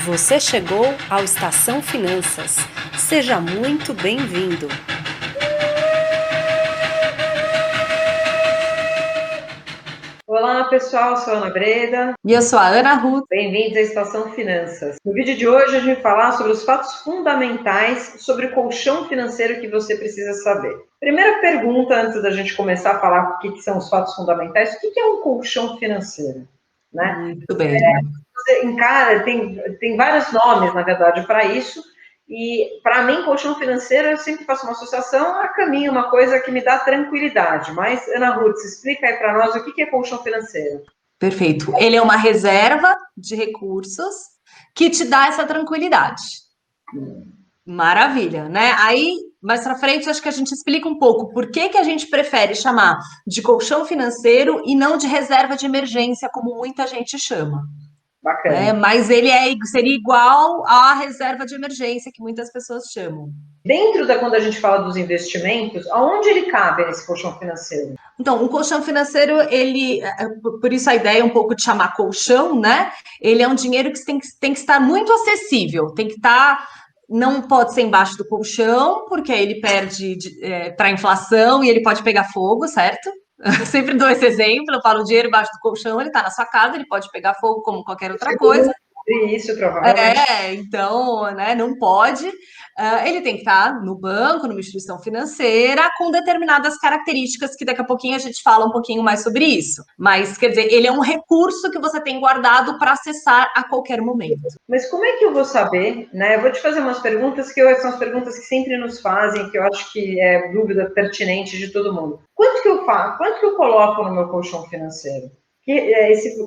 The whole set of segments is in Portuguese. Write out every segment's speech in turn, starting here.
Você chegou ao Estação Finanças. Seja muito bem-vindo. Olá, pessoal, sou a Ana Breda. E eu sou a Ana Ruth. Bem-vindos à Estação Finanças. No vídeo de hoje, a gente vai falar sobre os fatos fundamentais sobre o colchão financeiro que você precisa saber. Primeira pergunta, antes da gente começar a falar o que são os fatos fundamentais, o que é um colchão financeiro? Né? Muito bem. Você encara, tem vários nomes, na verdade, para isso. E, para mim, colchão financeiro, eu sempre faço uma associação a caminho, uma coisa que me dá tranquilidade. Mas, Ana Ruth, explica aí para nós o que é colchão financeiro. Perfeito. Ele é uma reserva de recursos que te dá essa tranquilidade. Maravilha, né? Aí, mais para frente, acho que a gente explica um pouco por que a gente prefere chamar de colchão financeiro e não de reserva de emergência, como muita gente chama. Bacana. Mas ele seria igual à reserva de emergência, que muitas pessoas chamam. Dentro quando a gente fala dos investimentos, aonde ele cabe nesse colchão financeiro? Então, o colchão financeiro, por isso a ideia é um pouco de chamar colchão, né? Ele é um dinheiro que tem que estar muito acessível, tem que estar, não pode ser embaixo do colchão, porque aí ele perde para a inflação e ele pode pegar fogo, certo? Eu sempre dou esse exemplo, eu falo, o dinheiro embaixo do colchão, ele está na sua casa, ele pode pegar fogo como qualquer outra coisa. Isso, provavelmente. Então, né, não pode. Ele tem que estar no banco, numa instituição financeira, com determinadas características que daqui a pouquinho a gente fala um pouquinho mais sobre isso. Mas, quer dizer, ele é um recurso que você tem guardado para acessar a qualquer momento. Mas como é que eu vou saber, né? Eu vou te fazer umas perguntas são as perguntas que sempre nos fazem, que eu acho que é dúvida pertinente de todo mundo. Quanto que eu faço? Quanto que eu coloco no meu colchão financeiro?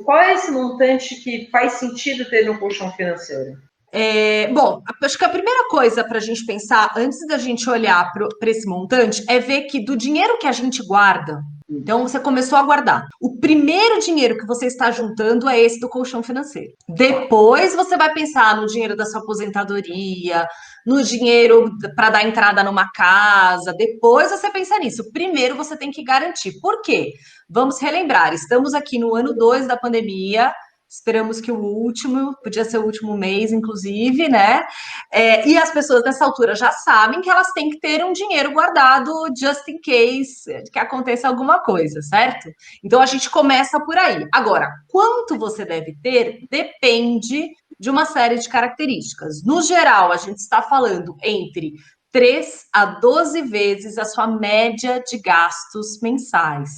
Qual é esse montante que faz sentido ter no colchão financeiro? Bom, acho que a primeira coisa para a gente pensar, antes da gente olhar para esse montante, é ver que do dinheiro que a gente guarda, então você começou a guardar. O primeiro dinheiro que você está juntando é esse do colchão financeiro. Depois você vai pensar no dinheiro da sua aposentadoria, no dinheiro para dar entrada numa casa. Depois você pensa nisso. Primeiro você tem que garantir. Por quê? Vamos relembrar, estamos aqui no ano 2 da pandemia. Esperamos que o último, podia ser o último mês, inclusive, né? E as pessoas nessa altura já sabem que elas têm que ter um dinheiro guardado just in case que aconteça alguma coisa, certo? Então a gente começa por aí. Agora, quanto você deve ter depende de uma série de características. No geral, a gente está falando entre 3 a 12 vezes a sua média de gastos mensais.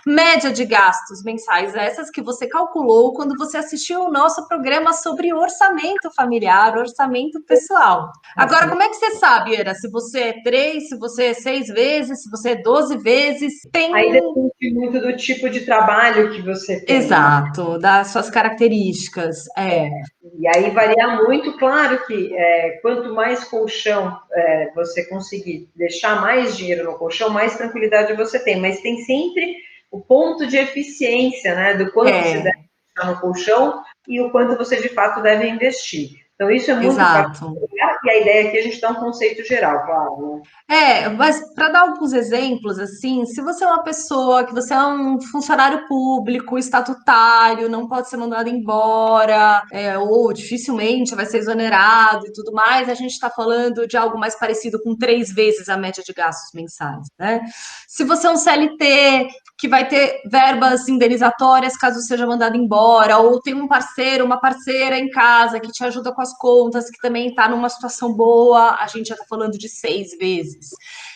Média de gastos mensais, essas que você calculou quando você assistiu o nosso programa sobre orçamento familiar, orçamento pessoal. Agora, como é que você sabe, Ana, se você é 3, se você é 6 vezes, se você é 12 vezes? Aí depende muito do tipo de trabalho que você tem. Exato, das suas características. E aí varia muito, claro que quanto mais colchão você conseguir deixar mais dinheiro no colchão, mais tranquilidade você tem. Mas tem sempre o ponto de eficiência, né? Do quanto você deve deixar no colchão e o quanto você de fato deve investir. Então, isso é muito fácil. E a ideia aqui é a gente dar um conceito geral, claro, né? Mas para dar alguns exemplos, assim, se você é uma pessoa que você é um funcionário público, estatutário, não pode ser mandado embora, ou dificilmente vai ser exonerado e tudo mais, a gente está falando de algo mais parecido com 3 vezes a média de gastos mensais, né? Se você é um CLT que vai ter verbas indenizatórias caso seja mandado embora, ou tem um parceiro, uma parceira em casa que te ajuda com as contas, que também está numa situação boa, a gente já está falando de 6 vezes.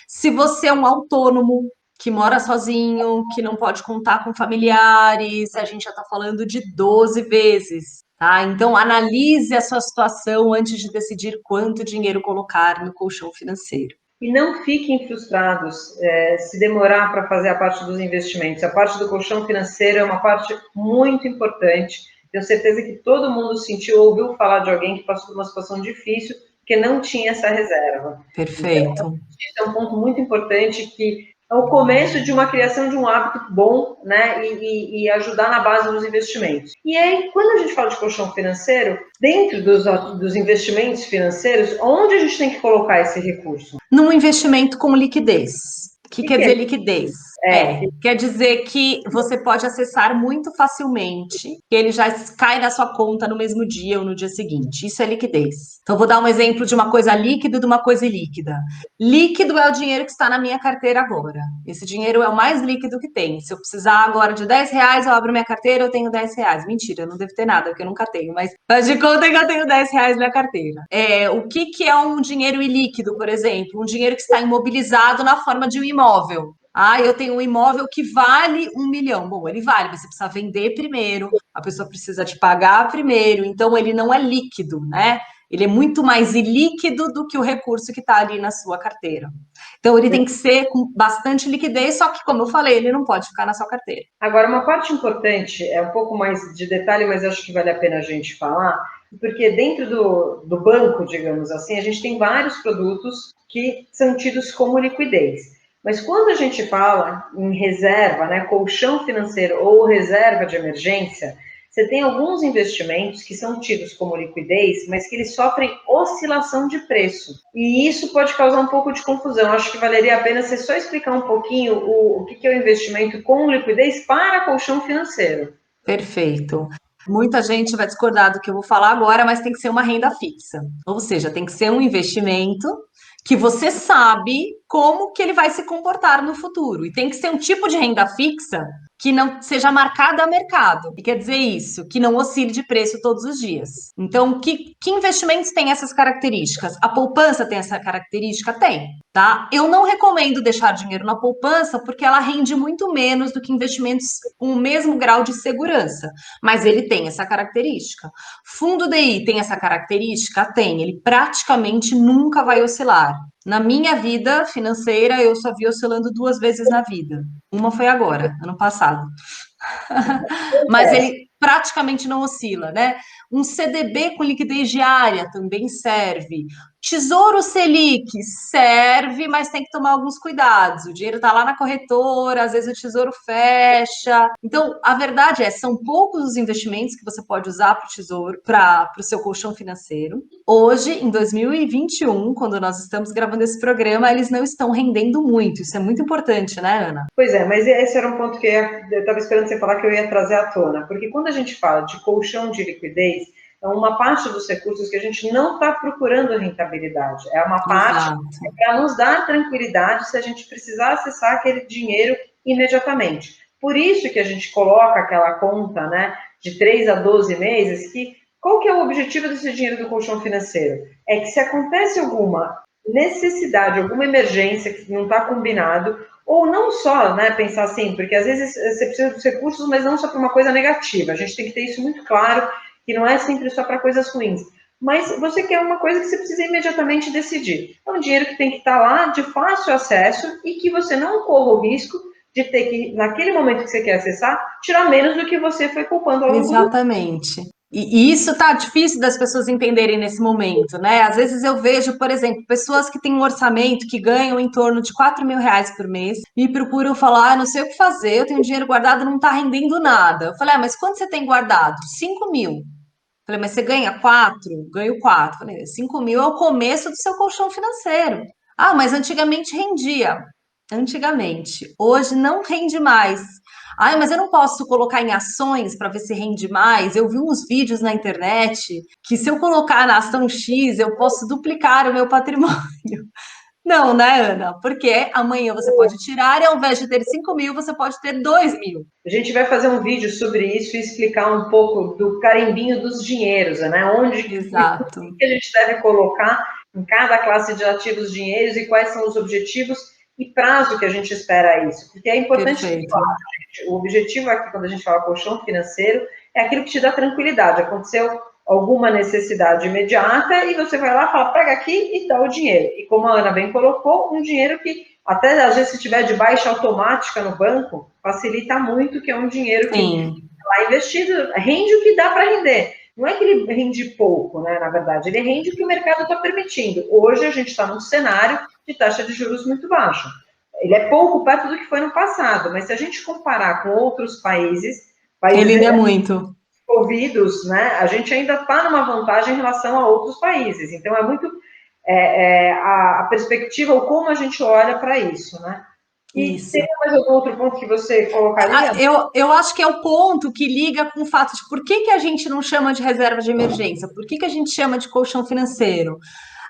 Se você é um autônomo que mora sozinho, que não pode contar com familiares, a gente já está falando de 12 vezes. Tá? Então, analise a sua situação antes de decidir quanto dinheiro colocar no colchão financeiro. E não fiquem frustrados se demorar para fazer a parte dos investimentos. A parte do colchão financeiro é uma parte muito importante. Tenho certeza que todo mundo ouviu falar de alguém que passou por uma situação difícil porque não tinha essa reserva. Perfeito. Então, esse é um ponto muito importante que é o começo de uma criação de um hábito bom, né? E ajudar na base dos investimentos. E aí, quando a gente fala de colchão financeiro, dentro dos investimentos financeiros, onde a gente tem que colocar esse recurso? Num investimento com liquidez. O que quer dizer liquidez? Quer dizer que você pode acessar muito facilmente, que ele já cai na sua conta no mesmo dia ou no dia seguinte. Isso é liquidez. Então, vou dar um exemplo de uma coisa líquida e de uma coisa ilíquida. Líquido é o dinheiro que está na minha carteira agora. Esse dinheiro é o mais líquido que tem. Se eu precisar agora de R$ 10, eu abro minha carteira, eu tenho R$ 10. Mentira, eu não devo ter nada, porque eu nunca tenho, mas faz de conta que eu tenho R$ 10 na carteira. O que é um dinheiro ilíquido, por exemplo? Um dinheiro que está imobilizado na forma de um imóvel. Eu tenho um imóvel que vale 1 milhão. Bom, ele vale, mas você precisa vender primeiro, a pessoa precisa te pagar primeiro, então ele não é líquido, né? Ele é muito mais ilíquido do que o recurso que está ali na sua carteira. Então, ele tem que ser com bastante liquidez, só que, como eu falei, ele não pode ficar na sua carteira. Agora, uma parte importante, é um pouco mais de detalhe, mas acho que vale a pena a gente falar, porque dentro do banco, digamos assim, a gente tem vários produtos que são tidos como liquidez. Mas quando a gente fala em reserva, né, colchão financeiro ou reserva de emergência, você tem alguns investimentos que são tidos como liquidez, mas que eles sofrem oscilação de preço. E isso pode causar um pouco de confusão. Acho que valeria a pena você só explicar um pouquinho o que é o investimento com liquidez para colchão financeiro. Perfeito. Muita gente vai discordar do que eu vou falar agora, mas tem que ser uma renda fixa. Ou seja, tem que ser um investimento que você sabe como que ele vai se comportar no futuro. E tem que ser um tipo de renda fixa que não seja marcada a mercado. E quer dizer isso, que não oscile de preço todos os dias. Então, que investimentos têm essas características? A poupança tem essa característica? Tem, tá? Eu não recomendo deixar dinheiro na poupança porque ela rende muito menos do que investimentos com o mesmo grau de segurança. Mas ele tem essa característica. Fundo DI tem essa característica? Tem. Ele praticamente nunca vai oscilar. Na minha vida financeira, eu só vi oscilando 2 vezes na vida. Uma foi agora, ano passado. Mas ele praticamente não oscila, né? Um CDB com liquidez diária também serve. Tesouro Selic serve, mas tem que tomar alguns cuidados. O dinheiro está lá na corretora, às vezes o tesouro fecha. Então, a verdade são poucos os investimentos que você pode usar para o tesouro, para o seu colchão financeiro. Hoje, em 2021, quando nós estamos gravando esse programa, eles não estão rendendo muito. Isso é muito importante, né, Ana? Pois é, mas esse era um ponto que eu estava esperando você falar que eu ia trazer à tona. Porque quando a gente fala de colchão de liquidez, é uma parte dos recursos que a gente não está procurando rentabilidade. É uma parte para nos dar tranquilidade se a gente precisar acessar aquele dinheiro imediatamente. Por isso que a gente coloca aquela conta, né, de 3 a 12 meses, que qual que é o objetivo desse dinheiro do colchão financeiro? É que se acontece alguma necessidade, alguma emergência que não está combinado, ou não só, né, pensar assim, porque às vezes você precisa dos recursos, mas não só para uma coisa negativa. A gente tem que ter isso muito claro, que não é sempre só para coisas ruins. Mas você quer uma coisa que você precisa imediatamente decidir. É um dinheiro que tem que estar lá, de fácil acesso, e que você não corra o risco de ter que, naquele momento que você quer acessar, tirar menos do que você foi poupando ao longo do... Exatamente. E isso tá difícil das pessoas entenderem nesse momento, né? Às vezes eu vejo, por exemplo, pessoas que têm um orçamento que ganham em torno de R$ 4.000 por mês, me procuram falar, não sei o que fazer, eu tenho dinheiro guardado, não tá rendendo nada. Eu falei, mas quanto você tem guardado? 5.000. Falei, mas você ganha 4? Ganho 4. Falei, 5.000 é o começo do seu colchão financeiro. Mas antigamente rendia. Antigamente. Hoje não rende mais. Mas eu não posso colocar em ações para ver se rende mais. Eu vi uns vídeos na internet que se eu colocar na ação X, eu posso duplicar o meu patrimônio. Não, né, Ana? Porque amanhã você pode tirar e ao invés de ter 5.000, você pode ter 2.000. A gente vai fazer um vídeo sobre isso e explicar um pouco do carimbinho dos dinheiros, né? Onde que a gente deve colocar em cada classe de ativos dinheiros e quais são os objetivos e prazo que a gente espera isso. Porque é importante falar, gente, o objetivo aqui, quando a gente fala colchão financeiro, é aquilo que te dá tranquilidade. Aconteceu alguma necessidade imediata e você vai lá, fala, pega aqui e dá o dinheiro. E como a Ana bem colocou, um dinheiro que até às vezes se tiver de baixa automática no banco, facilita muito, que é um dinheiro que lá investido rende o que dá para render. Não é que ele rende pouco, né? Na verdade, ele rende o que o mercado está permitindo. Hoje a gente está num cenário de taxa de juros muito baixa. Ele é pouco perto do que foi no passado, mas se a gente comparar com outros países ele é muito desenvolvidos, né? A gente ainda está numa vantagem em relação a outros países. Então é muito a perspectiva ou como a gente olha para isso, né? E Isso. tem mais algum outro ponto que você colocaria? Eu acho que é o ponto que liga com o fato de por que a gente não chama de reserva de emergência, por que a gente chama de colchão financeiro?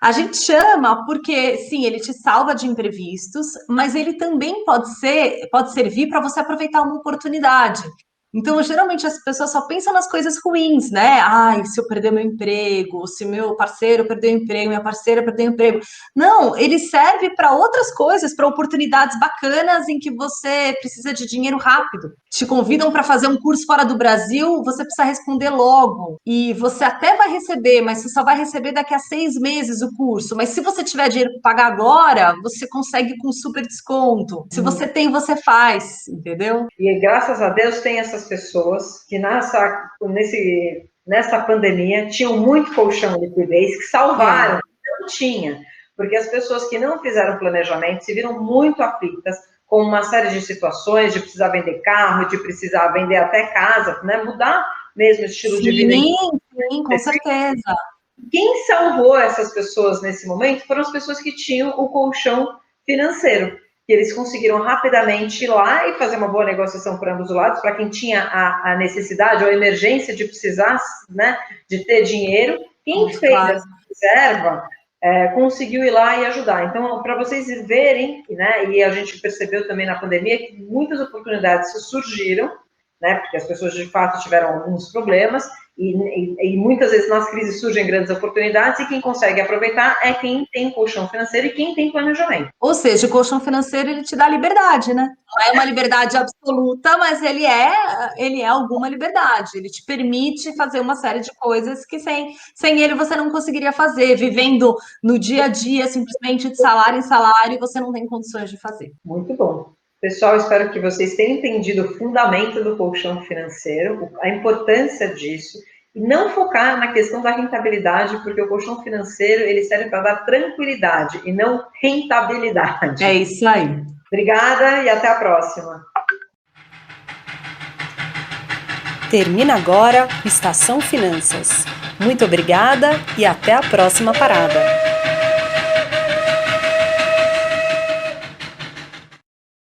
A gente chama porque, sim, ele te salva de imprevistos, mas ele também pode servir para você aproveitar uma oportunidade. Então, geralmente as pessoas só pensam nas coisas ruins, né? Ai, se eu perder meu emprego, se meu parceiro perder o emprego, minha parceira perder o emprego. Não, ele serve para outras coisas, para oportunidades bacanas em que você precisa de dinheiro rápido. Te convidam para fazer um curso fora do Brasil, você precisa responder logo. E você até vai receber, mas você só vai receber daqui a 6 meses o curso. Mas se você tiver dinheiro para pagar agora, você consegue com super desconto. Se você tem, você faz, entendeu? E graças a Deus tem essas pessoas que nessa pandemia tinham muito colchão de liquidez que salvaram, não tinha, porque as pessoas que não fizeram planejamento se viram muito aflitas com uma série de situações, de precisar vender carro, de precisar vender até casa, né? Mudar mesmo o estilo de vida. Sim, com certeza. Quem salvou essas pessoas nesse momento foram as pessoas que tinham o colchão financeiro, que eles conseguiram rapidamente ir lá e fazer uma boa negociação por ambos os lados, para quem tinha a necessidade ou a emergência de precisar, né, de ter dinheiro. Quem fez essa reserva conseguiu ir lá e ajudar. Então, para vocês verem, né, e a gente percebeu também na pandemia que muitas oportunidades surgiram, né, porque as pessoas de fato tiveram alguns problemas, e muitas vezes nas crises surgem grandes oportunidades, e quem consegue aproveitar é quem tem colchão financeiro e quem tem planejamento. Ou seja, o colchão financeiro ele te dá liberdade, né? Não é uma liberdade absoluta, mas ele é alguma liberdade. Ele te permite fazer uma série de coisas que sem ele você não conseguiria fazer, vivendo no dia a dia, simplesmente de salário em salário, você não tem condições de fazer. Muito bom. Pessoal, espero que vocês tenham entendido o fundamento do colchão financeiro, a importância disso, e não focar na questão da rentabilidade, porque o colchão financeiro ele serve para dar tranquilidade e não rentabilidade. É isso aí. Obrigada e até a próxima. Termina agora Estação Finanças. Muito obrigada e até a próxima parada.